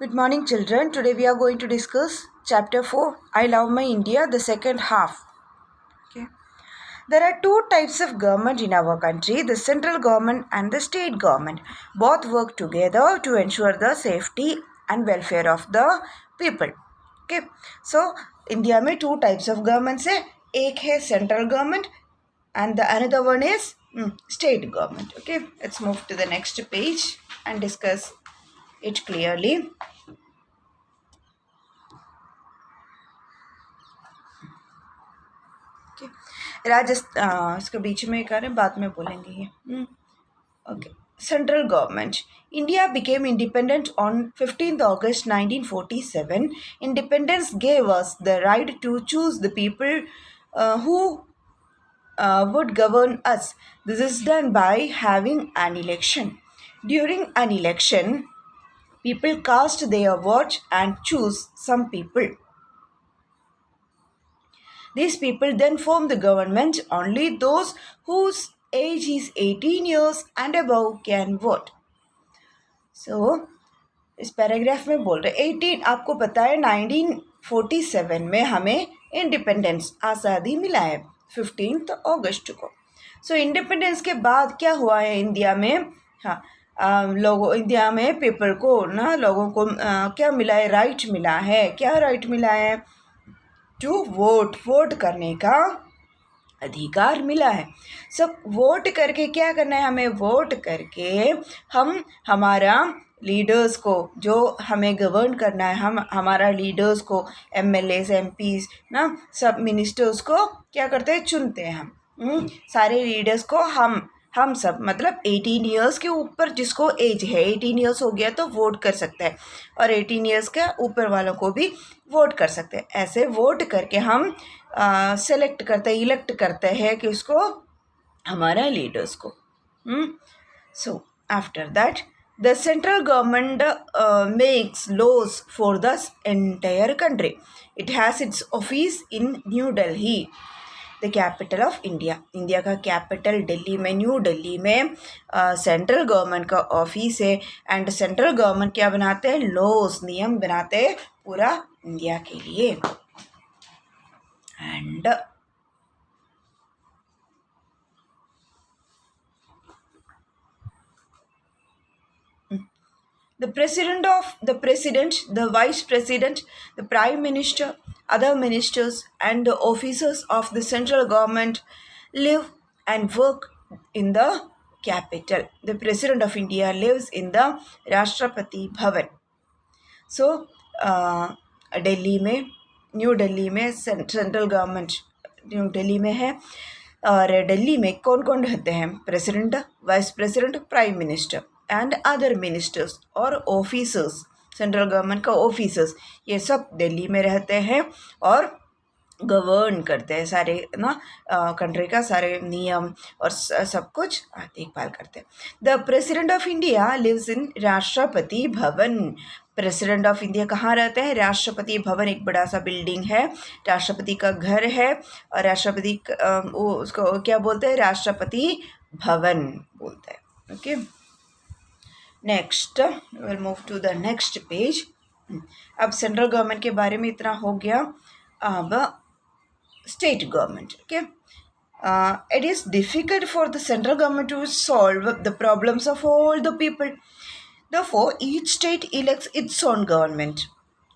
Good morning, children. Today we are going to discuss chapter 4, I Love My India, the second half. Okay. There are two types of government in our country, the central government and the state government. Both work together to ensure the safety and welfare of the people. Okay. So, India में two types of governments है. एक है central government and the another one is state government. Okay. Let's move to the next page and discuss it clearly. Rajasthan इसके बीच में कर रहे बाद में बोलेंगे ये okay central government India became independent on 15th August 1947. Independence gave us the right to choose the people who would govern us. This is done by having an election. During an election, people cast their vote and choose some people. These people then form the government. Only those whose age is 18 years and above can vote. So, इस paragraph में बोल रहे 18 आपको पता है 1947 में हमें independence आज़ादी मिला है 15 अगस्त को. सो इंडिपेंडेंस के बाद क्या हुआ है इंडिया में? हाँ लोगों इंडिया में पीपल को ना लोगों को क्या मिला है? राइट मिला है. क्या राइट मिला है? टू वोट करने का अधिकार मिला है. सब वोट करके क्या करना है? हमें वोट करके हम हमारा लीडर्स को जो हमें गवर्न करना है हम हमारा लीडर्स को MLAs MPs ना सब मिनिस्टर्स को क्या करते हैं? चुनते हैं हम. सारे लीडर्स को हम सब मतलब 18 इयर्स के ऊपर जिसको एज है 18 इयर्स हो गया तो वोट कर सकता है और 18 इयर्स के ऊपर वालों को भी वोट कर सकते हैं. ऐसे वोट करके हम सेलेक्ट करते हैं इलेक्ट करते हैं कि उसको हमारा लीडर्स को. So after that the central government makes laws for the entire country. It has its office in new Delhi the capital of India. India का कैपिटल दिल्ली में न्यू दिल्ली में सेंट्रल गवर्नमेंट का ऑफिस है. एंड सेंट्रल गवर्नमेंट क्या बनाते हैं? Laws नियम बनाते हैं पूरा इंडिया के लिए. And the president, the vice president, the prime minister, other ministers and the officers of the central government live and work in the capital. The president of India lives in the Rashtrapati Bhavan. So Delhi में new Delhi में central government new Delhi में है. और दिल्ली में कौन कौन रहते हैं? President, vice president, prime minister and other ministers और ऑफिसर्स. सेंट्रल गवर्नमेंट का ऑफिसर्स ये सब दिल्ली में रहते हैं और गवर्न करते हैं सारे ना कंट्री का सारे नियम और सब कुछ देखभाल करते हैं. The president of India lives in Rashtrapati Bhavan. President of India कहाँ रहते हैं? राष्ट्रपति भवन. एक बड़ा सा बिल्डिंग है, राष्ट्रपति का घर है और राष्ट्रपति उसको क्या बोलते हैं? राष्ट्रपति भवन बोलते हैं. Okay next will move to the next page. अब सेंट्रल गवर्नमेंट के बारे में इतना हो गया. अब state government. Okay it is difficult for the central government to solve the problems of all the people. Therefore, each state elects its own government.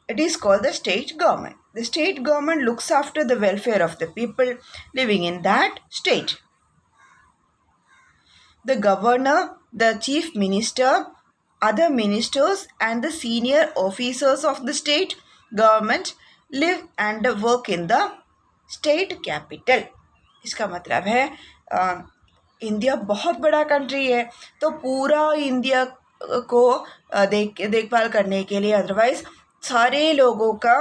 It is called the state government. The state government looks after the welfare of the people living in that state. The governor, the chief minister, other ministers and the senior officers of the state government live and work in the state capital. इसका मतलब है India बहुत बड़ा country है तो पूरा India को देखभाल करने के लिए अदरवाइज सारे लोगों का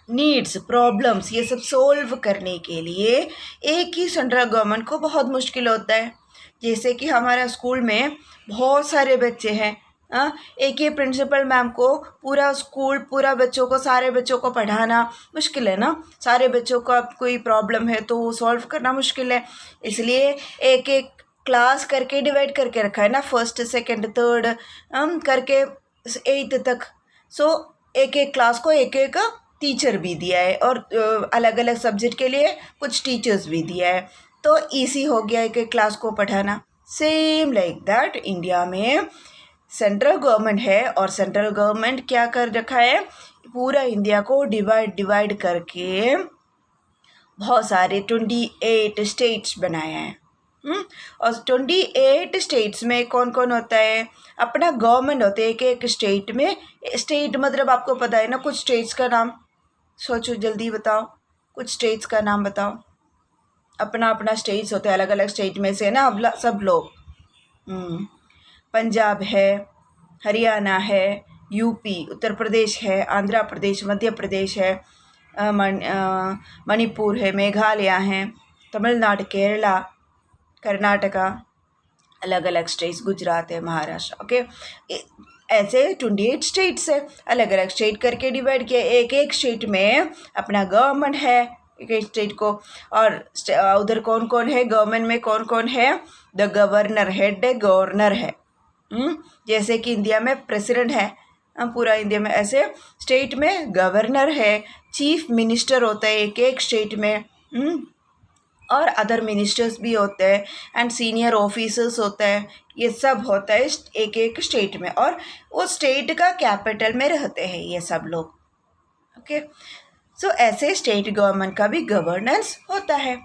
नीड्स प्रॉब्लम्स ये सब सोल्व करने के लिए एक ही सेंट्रल गवर्नमेंट को बहुत मुश्किल होता है. जैसे कि हमारा स्कूल में बहुत सारे बच्चे हैं. एक ही प्रिंसिपल मैम को पूरा स्कूल पूरा बच्चों को सारे बच्चों को पढ़ाना मुश्किल है ना. सारे बच्चों को अब कोई प्रॉब्लम है तो वो सॉल्व करना मुश्किल है. इसलिए एक एक क्लास करके डिवाइड करके रखा है ना. फर्स्ट सेकंड थर्ड करके 8th तक सो एक एक क्लास को एक एक टीचर भी दिया है और अलग अलग सब्जेक्ट के लिए कुछ टीचर्स भी दिया है, तो ईजी हो गया एक एक क्लास को पढ़ाना। सेम लाइक दैट इंडिया में सेंट्रल गवर्नमेंट है और सेंट्रल गवर्नमेंट क्या कर रखा है, पूरा इंडिया को डिवाइड करके बहुत सारे 28 स्टेट्स बनाया है। और 28 स्टेट्स में कौन कौन होता है, अपना गवर्नमेंट होते हैं एक एक स्टेट में। स्टेट मतलब आपको पता है ना, कुछ स्टेट्स का नाम सोचो, जल्दी बताओ, कुछ स्टेट्स का नाम बताओ। अपना अपना स्टेट्स होते हैं, अलग अलग स्टेट में से ना अब सब लोग, पंजाब है, हरियाणा है, यूपी, उत्तर प्रदेश है, आंध्र प्रदेश, मध्य प्रदेश है, मणिपुर है, मेघालय है, तमिलनाडु, केरला, कर्नाटका, अलग अलग स्टेट्स, गुजरात है, महाराष्ट्र। ओके, ऐसे 28 स्टेट्स है, अलग अलग स्टेट करके डिवाइड किया। एक एक स्टेट में अपना गवर्नमेंट है, एक एक स्टेट को। और उधर कौन कौन है, गवर्नमेंट में कौन कौन है, द गवर्नर, हेड गवर्नर है। जैसे कि इंडिया में प्रेसिडेंट है, पूरा इंडिया में ऐसे स्टेट में गवर्नर है, चीफ मिनिस्टर होता है एक एक स्टेट में, और अदर मिनिस्टर्स भी होते हैं, एंड सीनियर ऑफिसर्स होता है। ये सब होता है एक एक स्टेट में, और वो स्टेट का कैपिटल में रहते हैं ये सब लोग। ओके, सो ऐसे स्टेट गवर्नमेंट का भी गवर्नेंस होता है।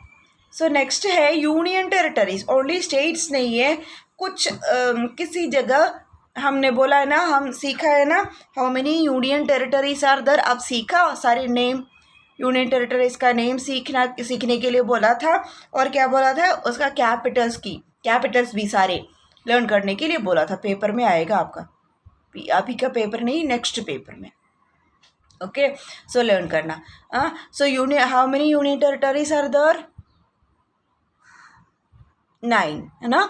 सो नेक्स्ट है यूनियन टेरिटरीज। ओनली स्टेट्स नहीं है, कुछ किसी जगह हमने बोला है ना, हम सीखा है ना, how many union territories are there, आप सीखा सारे नेम, यूनियन टेरिटरीज का नेम सीखने के लिए बोला था, और क्या बोला था, उसका कैपिटल्स भी सारे लर्न करने के लिए बोला था। पेपर में आएगा आपका, अभी का पेपर नहीं, नेक्स्ट पेपर में। ओके, सो लर्न करना। So union, how many union territories are there, 9 है ना,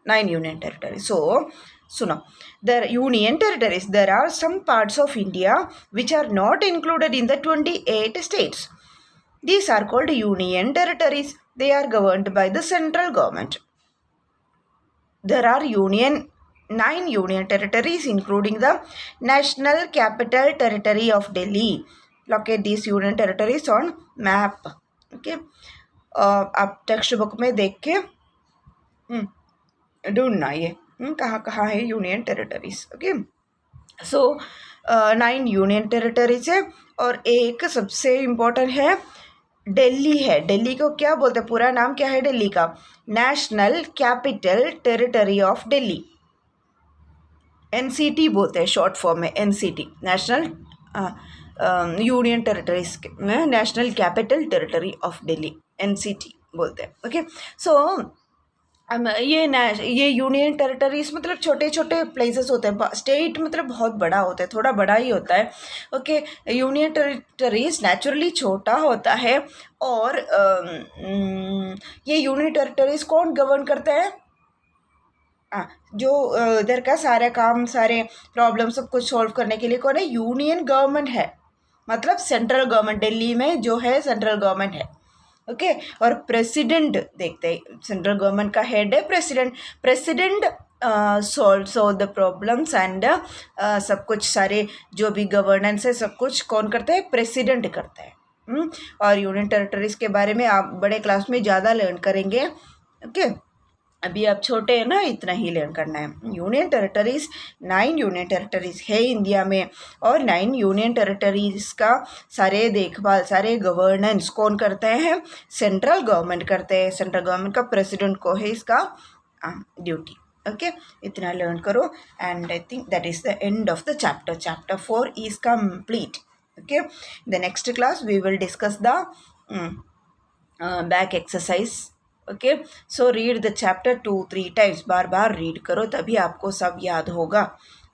9 यूनियन टेरिटरीज। सो सुनो, the union territories, there are some parts of India which are not included in the 28 states. These are called union territories. They are governed by the central government. There are 9 union territories including the National Capital Territory of Delhi. Locate these union territories on map. Okay, आप text book में देख के ढूंढना ये कहाँ कहाँ है union territories. Okay, सो 9 union territories है, और एक सबसे इम्पोर्टेंट है दिल्ली है। दिल्ली को क्या बोलते हैं, पूरा नाम क्या है दिल्ली का, national capital territory of Delhi, NCT बोलते हैं शॉर्ट फॉर्म में, NCT, नेशनल यूनियन टेरिटरीज में national capital territory of Delhi, NCT बोलते हैं। ओके, सो ये यूनियन टेरिटरीज मतलब छोटे छोटे प्लेसेस होते हैं, स्टेट मतलब बहुत बड़ा होता है, थोड़ा बड़ा ही होता है। ओके, यूनियन टेरिटरीज नेचुरली छोटा होता है, और ये यूनियन टेरिटरीज कौन गवर्न करता है, जो इधर का सारे काम, सारे प्रॉब्लम सब कुछ सॉल्व करने के लिए कौन है, यूनियन गवर्नमेंट है, मतलब सेंट्रल गवर्नमेंट। दिल्ली में जो है सेंट्रल गवर्नमेंट है। ओके, और प्रेसिडेंट देखते हैं, सेंट्रल गवर्नमेंट का हेड है president solve the problems and सब कुछ, सारे जो भी गवर्नेंस है सब कुछ कौन करता है, प्रेसिडेंट करता है। और यूनियन टेरिटरीज के बारे में आप बड़े क्लास में ज़्यादा लर्न करेंगे। ओके, अभी आप छोटे हैं ना, इतना ही लर्न करना है। यूनियन टेरिटरीज, 9 यूनियन टेरिटरीज है इंडिया में, और 9 यूनियन टेरिटरीज का सारे देखभाल, सारे गवर्नेंस कौन करते हैं, सेंट्रल गवर्नमेंट करते हैं। सेंट्रल गवर्नमेंट का प्रेसिडेंट को है इसका ड्यूटी। ओके, इतना लर्न करो, and I think that is the end of the chapter. Chapter 4 is complete. Okay, the next class we will discuss the back exercise. Okay, so read the chapter 2-3 times, बार बार read करो, तभी आपको सब याद होगा।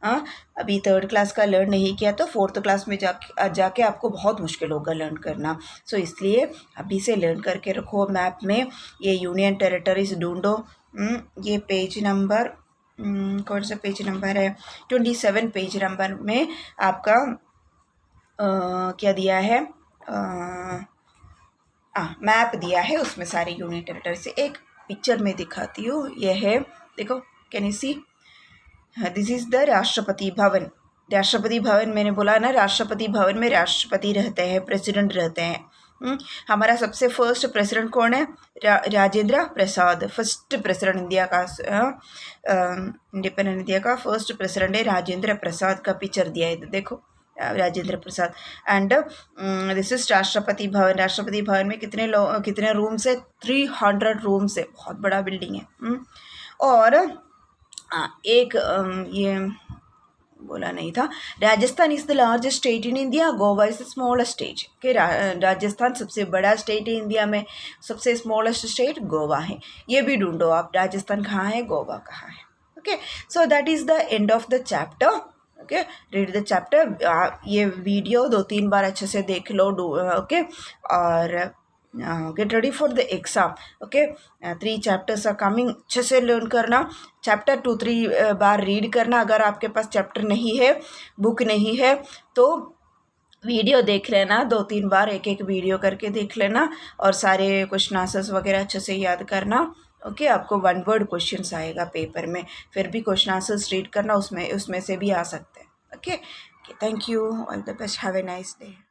अभी 3rd क्लास का लर्न नहीं किया तो 4th क्लास में जाके आपको बहुत मुश्किल होगा लर्न करना। सो इसलिए अभी से लर्न करके रखो। मैप में ये यूनियन टेरिटरीज ढूंढो। ये पेज नंबर कौन सा पेज नंबर है, 27 पेज नंबर में आपका क्या दिया है, मैप दिया है, उसमें सारे यूनियन टेरिटरी से। एक पिक्चर में दिखाती हूँ, ये है, देखो, can you see, this is the Rashtrapati Bhavan. Rashtrapati Bhavan, मैंने बोला ना, राष्ट्रपति भवन में राष्ट्रपति रहते हैं, प्रेसिडेंट रहते हैं। हमारा सबसे फर्स्ट प्रेसिडेंट कौन है? Rajendra Prasad, first president India का, इंडिपेंडेंट इंडिया का फर्स्ट प्रेसिडेंट है राजेंद्र प्रसाद का पिक्चर दिया है, देखो Rajendra Prasad. And this is राष्ट्रपति भवन। राष्ट्रपति भवन में कितने रूम्स है? 300 रूम्स है, बहुत बड़ा बिल्डिंग है। और एक ये बोला नहीं था, Rajasthan is the largest state in India, Goa is the smallest state. के राजस्थान सबसे बड़ा स्टेट है इंडिया में, सबसे स्मॉलेस्ट स्टेट गोवा है। ये भी ढूंढो आप, राजस्थान कहाँ है, गोवा कहाँ है। Okay, so that is the end of the chapter. Okay, read the chapter. ये वीडियो 2-3 बार अच्छे से देख लो, ओके, और get ready for the exam. Okay, 3 chapters are coming, अच्छे से लर्न करना। चैप्टर 2-3 बार रीड करना। अगर आपके पास चैप्टर नहीं है, बुक नहीं है, तो वीडियो देख लेना, 2-3 बार एक वीडियो करके देख लेना, और सारे क्वेश्चन आंसर्स वगैरह अच्छे से याद करना। ओके, आपको 1 वर्ड क्वेश्चंस आएगा पेपर में, फिर भी क्वेश्चन आंसर्स रीड करना, उसमें से भी आ सकते हैं। Okay, thank you, all the best, have a nice day.